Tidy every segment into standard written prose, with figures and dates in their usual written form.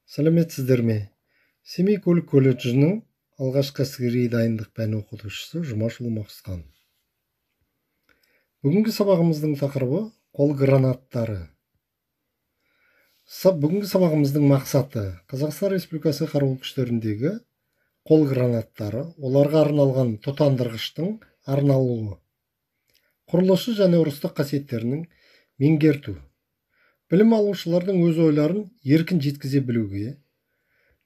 Сәлеметсіздер ме? Семей көлік колледжінің алғашқы әскери дайындық пәні оқытушысы Жұмашұлы Мақсұтхан. Бүгінгі сабағымыздың тақырыбы қол гранаттары. Бүгінгі сабағымыздың мақсаты Қазақстан Республикасы қарулы күштеріндегі қол гранаттары, оларға арналған тұтандырғыштың арналуы, құрылысы және ұрыстық қасиеттерінің меңгерту, білім алушылардың өз ойларын еркін жеткізе білуге,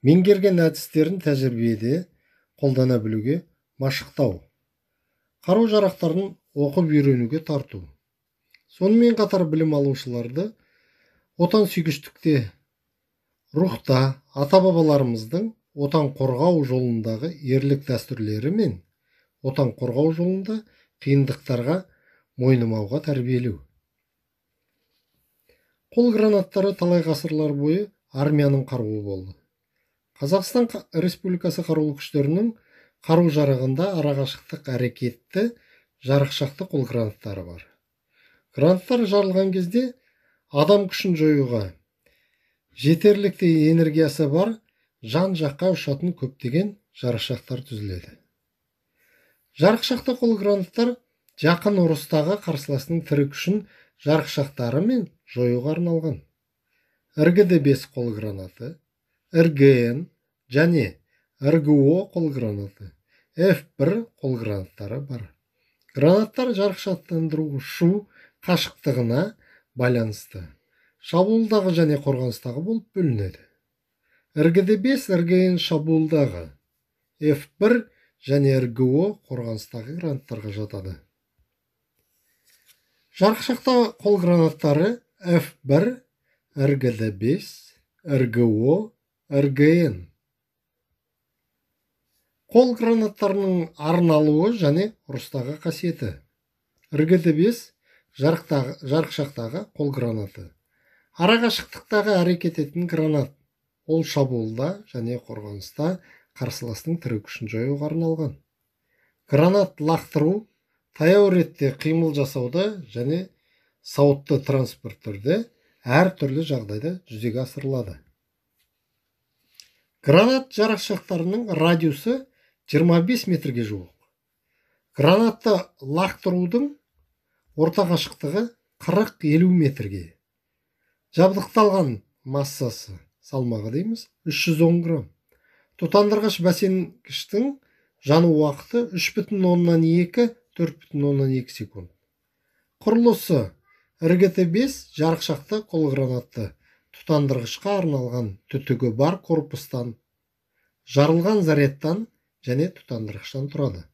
меңгерген әдістерін тәжірибеде қолдана білуге машықтау, қару-жарақтарын оқып үйренуге тарту. Сонымен қатар білім алушыларды отансүйгіштікте, рухта ата-бабаларымыздың отан қорғау жолындағы ерлік дәстүрлері мен отан қорғау жолында қиындықтарға мойымауға тәрбиелеу. Қол гранаттары талай ғасырлар бойы армияның қаруы болды. Қазақстан Республикасы қарулы күштерінің қару-жарағында арақашықтық әрекетті жарықшақты қол гранаттары бар. Гранаттар жарылған кезде адам күшін жоюға, жетерліктей энергиясы бар жан-жаққа ұшатын көптеген жарықшақтар түзіледі. Жарықшақты қол гранаттар жақын ұрыстағы қарсыласының тірі күшін жарықшақтары мен жоюға арналған. РГД-5 қол гранаты, РГН және РГО қол гранаты, F1 қол гранаттары бар. Гранаттар жарықшақтандыру шу қашықтығына байланысты шабуылдағы және қорғаныстағы болып бөлінеді. РГД-5 РГН шабуылдағы, F1 және РГО қорғаныстағы гранаттарға жатады. Жарықшақты қол гранаттары F1, РГД-5, РГО, РГН. Қол гранаттарының арналуы және ұрыстағы қасиеті. РГД-5 жарықшақтағы қол гранаты. Арақашықтықтағы әрекет ететін гранат. Ол шабуылда және қорғаныста қарсыластың тірі күшін жоюға арналған. Гранат лақтыру таяу ретте қимыл жасауда және сауытты транспортерде әртүрлі жағдайда жүзеге асырылады. Гранат жарықшақтарының радиусы 25 метрге жуық. Гранатты лақтырудың орта қашықтығы 40-50 метрге. Жабдықталған массасы, салмағы дейміз, 310 грамм. Тұтандырғыш бәсенгіштің жану уақыты 3,2-4,2 секунд. Құрылысы РГД-5 жарықшақты қол гранатты тұтандырғышқа арналған түтігі бар корпустан, жарылған зарядтан және тұтандырғыштан тұрады.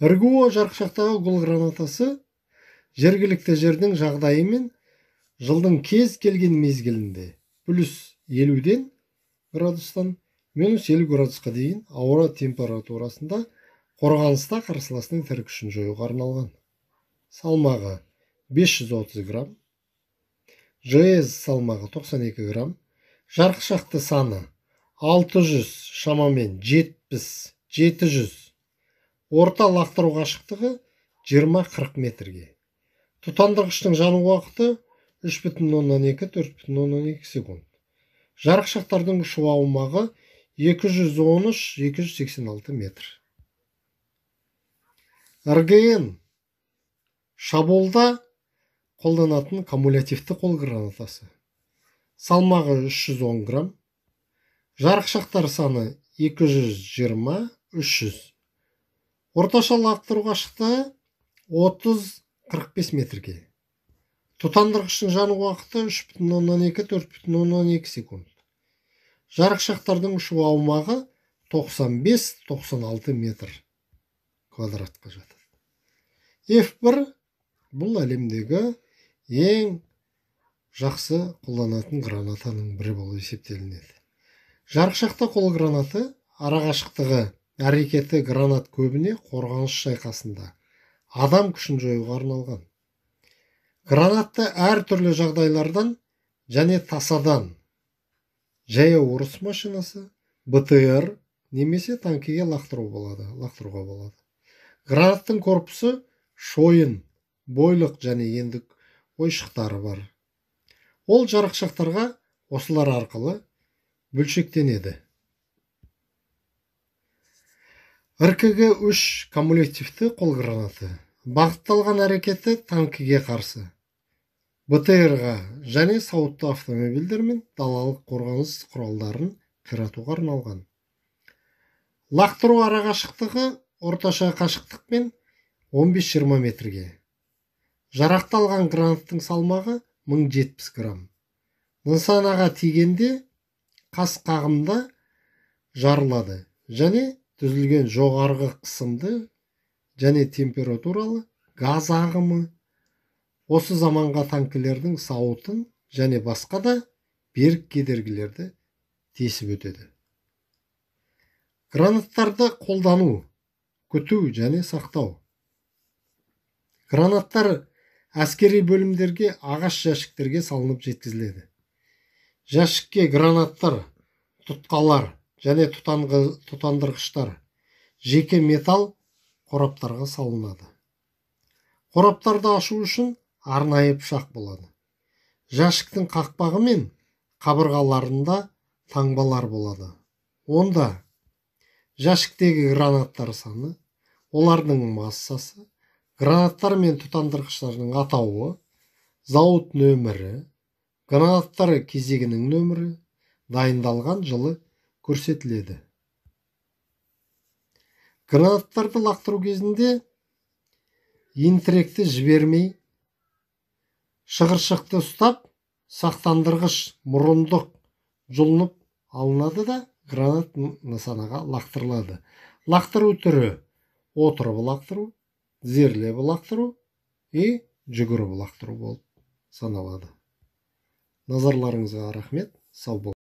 РГО жарықшақтағы қол гранатасы жергілікті жердің жағдайы мен жылдың кез келген мезгілінде +50 градустан -50 градусқа дейін ауа температурасында қорғаныста қарсыластың тірі күшін жоюға арналған. Салмағы 530 грамм, ЖС салмағы 92 грамм, жарықшақты саны 600, шамамен 70-700, орта лақтыру қашықтығы 20-40 метрге. Тұтандырғыштың жану уақыты 3,2-4,2 секунд. Жарықшақтардың ұшу аумағы 213-286 метр. РГН шабуылда қолданатын кумулятивті қол гранатасы. Салмағы 310 грамм. Жарықшақтар саны 220-300. Орташа лақтыру қашықтығы 30-45 метрге. Тұтандырғыштың жану уақыты 3,2-4,2 секунд. Жарықшақтардың ұшу аумағы 95-96 метр квадратқа жатады. F1 бұл әлемдегі ең жақсы қолданатын гранатаның бірі болып есептелінеді. Жарықшақты қол гранаты арақашықтығы әрекеті гранат көбіне қорғаныс шайқасында адам күшін жоюға арналған. Гранатты әртүрлі жағдайлардан және тасадан, жаяу ұрыс машинасы, БТР немесе танкіге лақтыруға болады. Гранаттың корпусы шойын, бойлық және ендік ойшықтары бар. Ол жарықшақтарға осылар арқылы бөлшектенеді. РКГ-3 кумулятивті қол гранаты. Бағытталған әрекеті танкіге қарсы, БТР-ға және сауытты автомобильдер мен далалық қорғаныс құралдарын қиратуға арналған. Лақтыру арақашықтығы орташа қашықтықпен 15-20 метрге. Жарақталған гранаттың салмағы 1070 грамм. Нысанаға тигенде қас қағымда жарылады және түзілген жоғарғы қысымды және температуралы газ ағымы осы заманға танкілердің сауытын және басқа да берік кедергілерді тесіп өтеді. Гранаттарды қолдану, күту және сақтау. Гранаттар әскери бөлімдерге ағаш жәшіктерге салынып жеткізіледі. Жәшікке гранаттар, тұтқалар және тұтандырғыштар жеке металл қораптарға салынады. Қораптарды ашу үшін арнайы пышақ болады. Жәшіктің қақпағы мен қабырғаларында таңбалар болады. Онда жәшіктегі гранаттар саны, олардың массасы, гранаттар мен тұтандырғыштардың атауы, зауыт нөмірі, гранаттар кезегінің нөмірі, дайындалған жылы көрсетіледі. Гранаттарды лақтыру кезінде интіректі жібермей, шығыршықты ұстап, сақтандырғыш мұрындық жұлынып алынады да гранат нысанаға лақтырылады. Лақтыру түрі отырып лақтыру, тізерлеп лақтыру и жүгіріп лақтыру болып саналады. Назарларыңызға рахмет, сау болыңыздар.